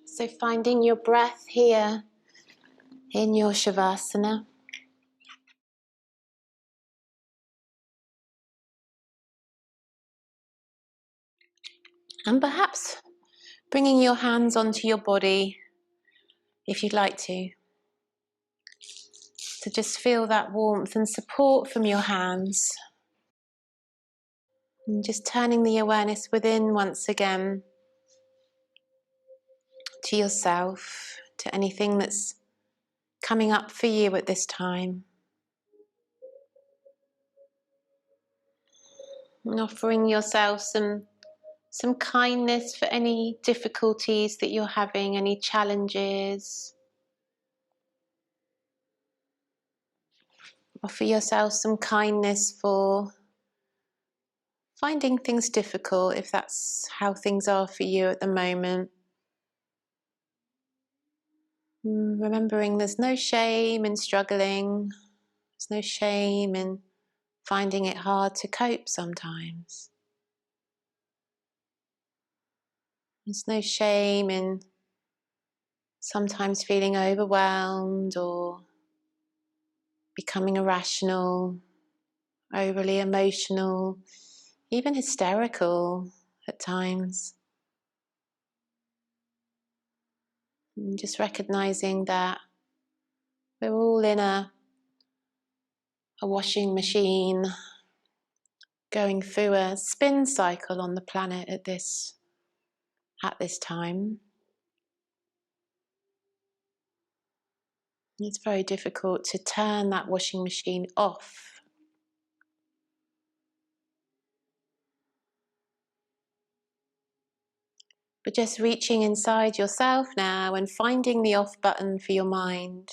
So finding your breath here in your Shavasana. And perhaps bringing your hands onto your body if you'd like to. So just feel that warmth and support from your hands. And just turning the awareness within once again to yourself, to anything that's coming up for you at this time. And offering yourself some kindness for any difficulties that you're having, any challenges. Offer yourself some kindness for finding things difficult, if that's how things are for you at the moment. Remembering there's no shame in struggling, there's no shame in finding it hard to cope sometimes. There's no shame in sometimes feeling overwhelmed or becoming irrational, overly emotional, even hysterical at times. And just recognizing that we're all in a washing machine, going through a spin cycle on the planet at this time. It's very difficult to turn that washing machine off. But just reaching inside yourself now and finding the off button for your mind.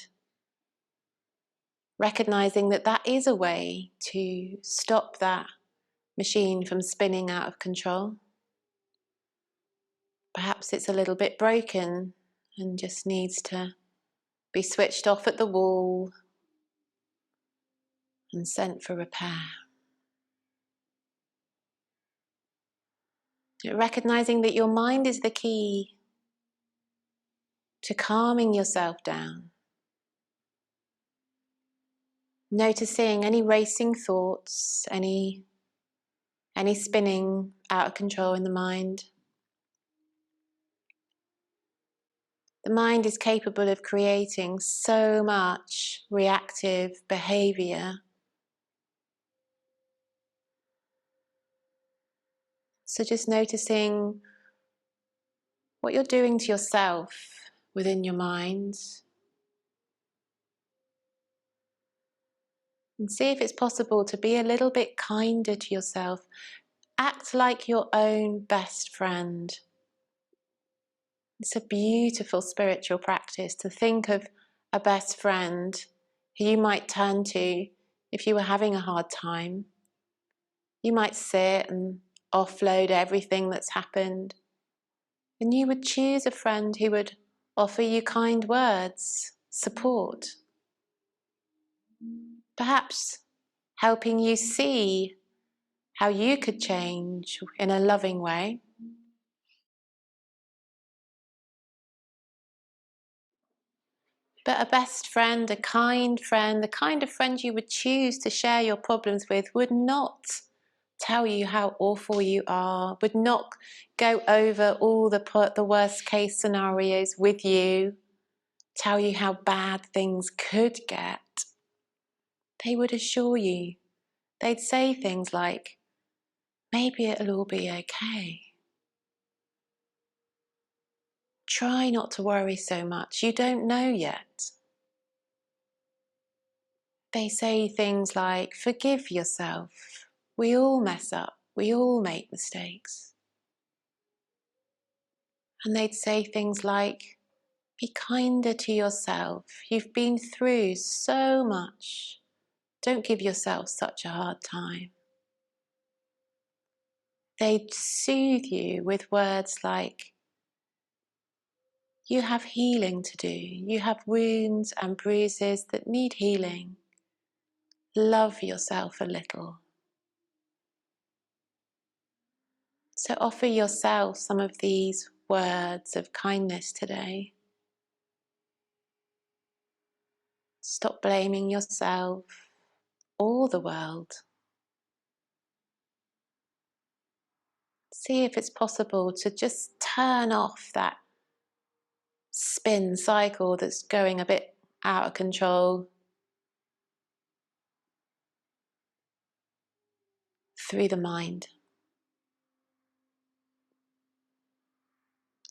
Recognizing that that is a way to stop that machine from spinning out of control. Perhaps it's a little bit broken and just needs to be switched off at the wall and sent for repair. Recognizing that your mind is the key to calming yourself down. Noticing any racing thoughts, any spinning out of control in the mind. The mind is capable of creating so much reactive behavior. So just noticing what you're doing to yourself within your mind. And see if it's possible to be a little bit kinder to yourself. Act like your own best friend. It's a beautiful spiritual practice to think of a best friend who you might turn to if you were having a hard time. You might sit and offload everything that's happened. And you would choose a friend who would offer you kind words, support. Perhaps helping you see how you could change in a loving way. But a best friend, a kind friend, the kind of friend you would choose to share your problems with would not tell you how awful you are, would not go over all the worst case scenarios with you, tell you how bad things could get. They would assure you. They'd say things like, maybe it'll all be okay. Try not to worry so much, you don't know yet. They say things like, forgive yourself. We all mess up. We all make mistakes. And they'd say things like, be kinder to yourself. You've been through so much. Don't give yourself such a hard time. They'd soothe you with words like, you have healing to do. You have wounds and bruises that need healing. Love yourself a little. So offer yourself some of these words of kindness today. Stop blaming yourself or the world. See if it's possible to just turn off that spin cycle that's going a bit out of control through the mind.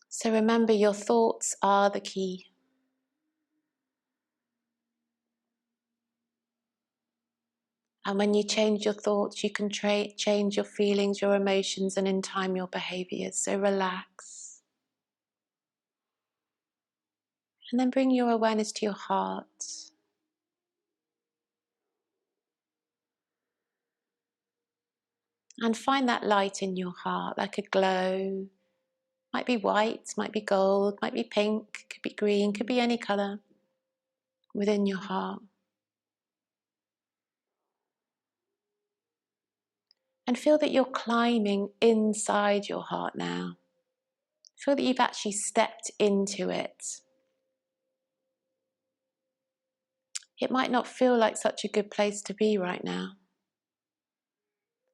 So remember, your thoughts are the key. And when you change your thoughts, you can change your feelings, your emotions, and in time your behaviors. So relax. And then bring your awareness to your heart. And find that light in your heart, like a glow. Might be white, might be gold, might be pink, could be green, could be any colour within your heart. And feel that you're climbing inside your heart now. Feel that you've actually stepped into it. It might not feel like such a good place to be right now.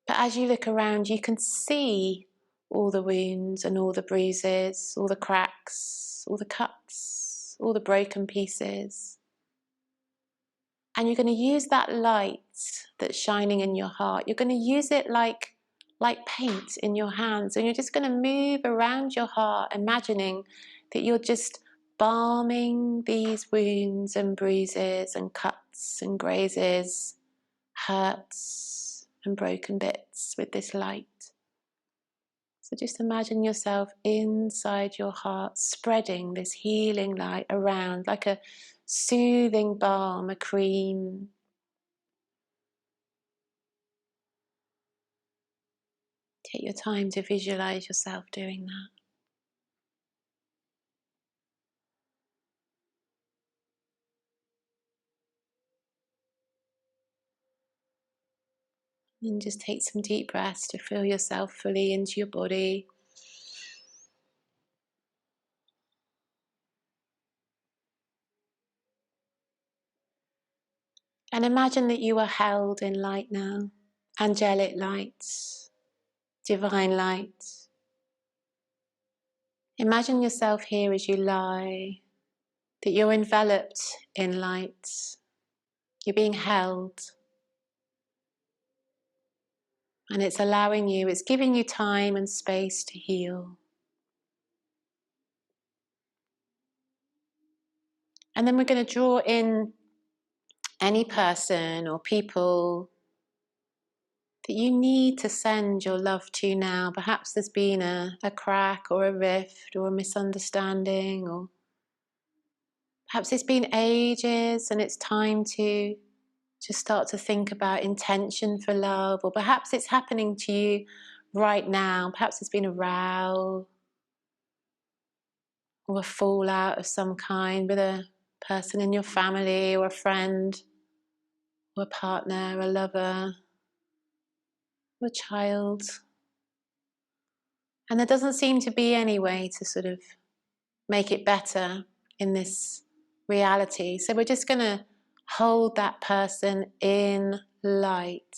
But as you look around, you can see all the wounds and all the bruises, all the cracks, all the cuts, all the broken pieces. And you're going to use that light that's shining in your heart. You're going to use it like paint in your hands. And you're just going to move around your heart, imagining that you're just balming these wounds and bruises and cuts and grazes, hurts and broken bits with this light. So just imagine yourself inside your heart, spreading this healing light around like a soothing balm, a cream. Take your time to visualize yourself doing that. And just take some deep breaths to feel yourself fully into your body. And imagine that you are held in light now. Angelic light, divine light. Imagine yourself here as you lie, that you're enveloped in light. You're being held. And it's allowing you, it's giving you time and space to heal. And then we're going to draw in any person or people that you need to send your love to now. Perhaps there's been a crack or a rift or a misunderstanding, or perhaps it's been ages and it's time to start to think about intention for love, or perhaps it's happening to you right now. Perhaps there's been a row or a fallout of some kind with a person in your family or a friend or a partner, a lover, or a child. And there doesn't seem to be any way to sort of make it better in this reality. So we're just going to hold that person in light.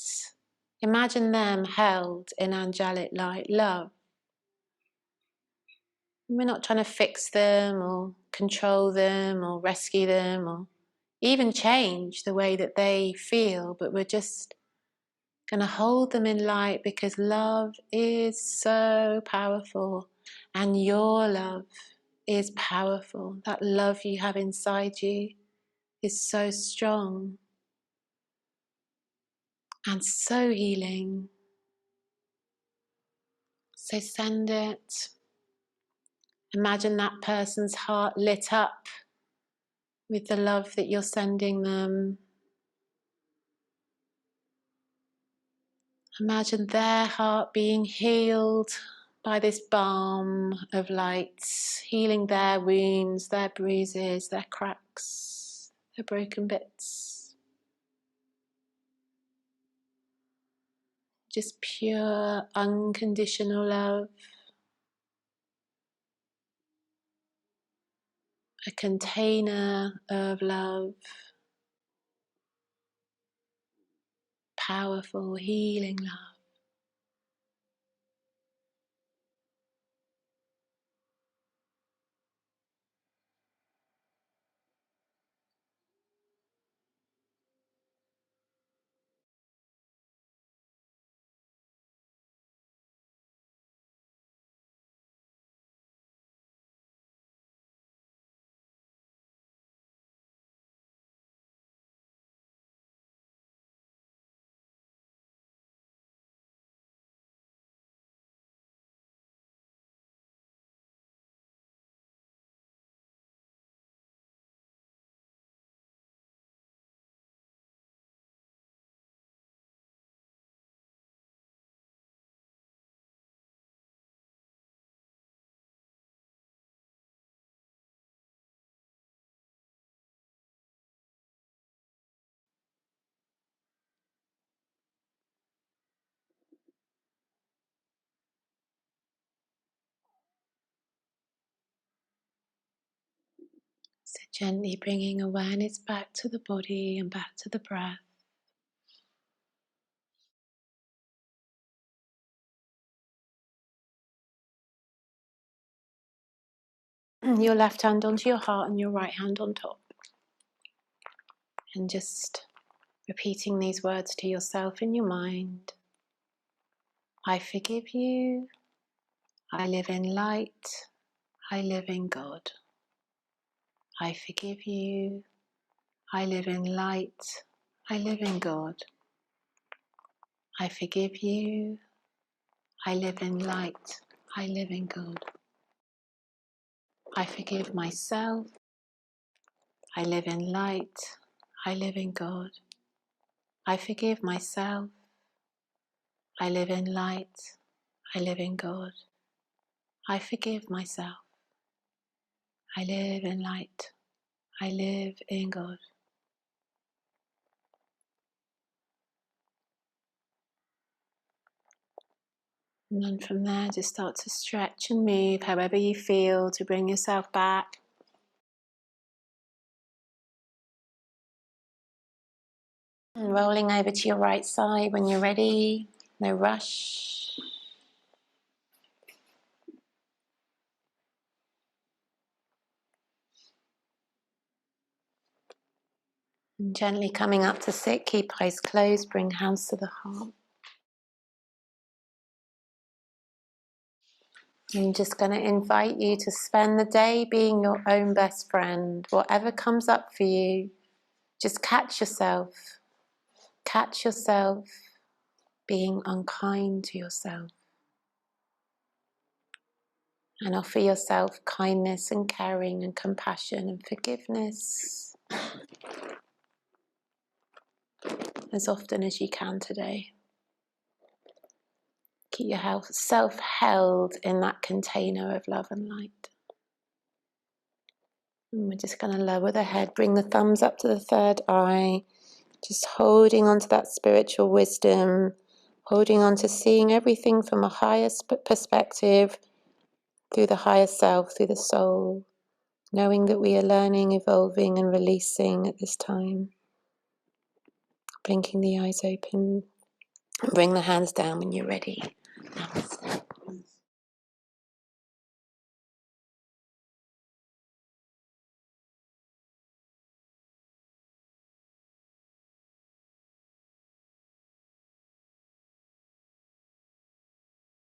Imagine them held in angelic light, love. We're not trying to fix them or control them or rescue them or even change the way that they feel, but we're just going to hold them in light because love is so powerful, and your love is powerful. That love you have inside you is so strong and so healing. So send it. Imagine that person's heart lit up with the love that you're sending them. Imagine their heart being healed by this balm of light, healing their wounds, their bruises, their cracks, their broken bits. Just pure, unconditional love. a container of love, powerful, healing love. So gently bringing awareness back to the body and back to the breath. Your left hand onto your heart and your right hand on top. And just repeating these words to yourself in your mind. I forgive you. I live in light. I live in God. I forgive you. I live in light. I live in God. I forgive you. I live in light. I live in God. I forgive myself. I live in light. I live in God. I forgive myself. I live in light. I live in God. I forgive myself. I live in light. I live in God. And then from there, just start to stretch and move however you feel to bring yourself back. And rolling over to your right side when you're ready. No rush. And gently coming up to sit, keep eyes closed, bring hands to the heart. I'm just going to invite you to spend the day being your own best friend. Whatever comes up for you, just catch yourself. Catch yourself being unkind to yourself. And offer yourself kindness and caring and compassion and forgiveness as often as you can today. Keep yourself held in that container of love and light. And we're just going to lower the head, bring the thumbs up to the third eye, just holding on to that spiritual wisdom, holding on to seeing everything from a higher perspective, through the higher self, through the soul, knowing that we are learning, evolving and releasing at this time. Blinking the eyes open. Bring the hands down when you're ready. Namaste.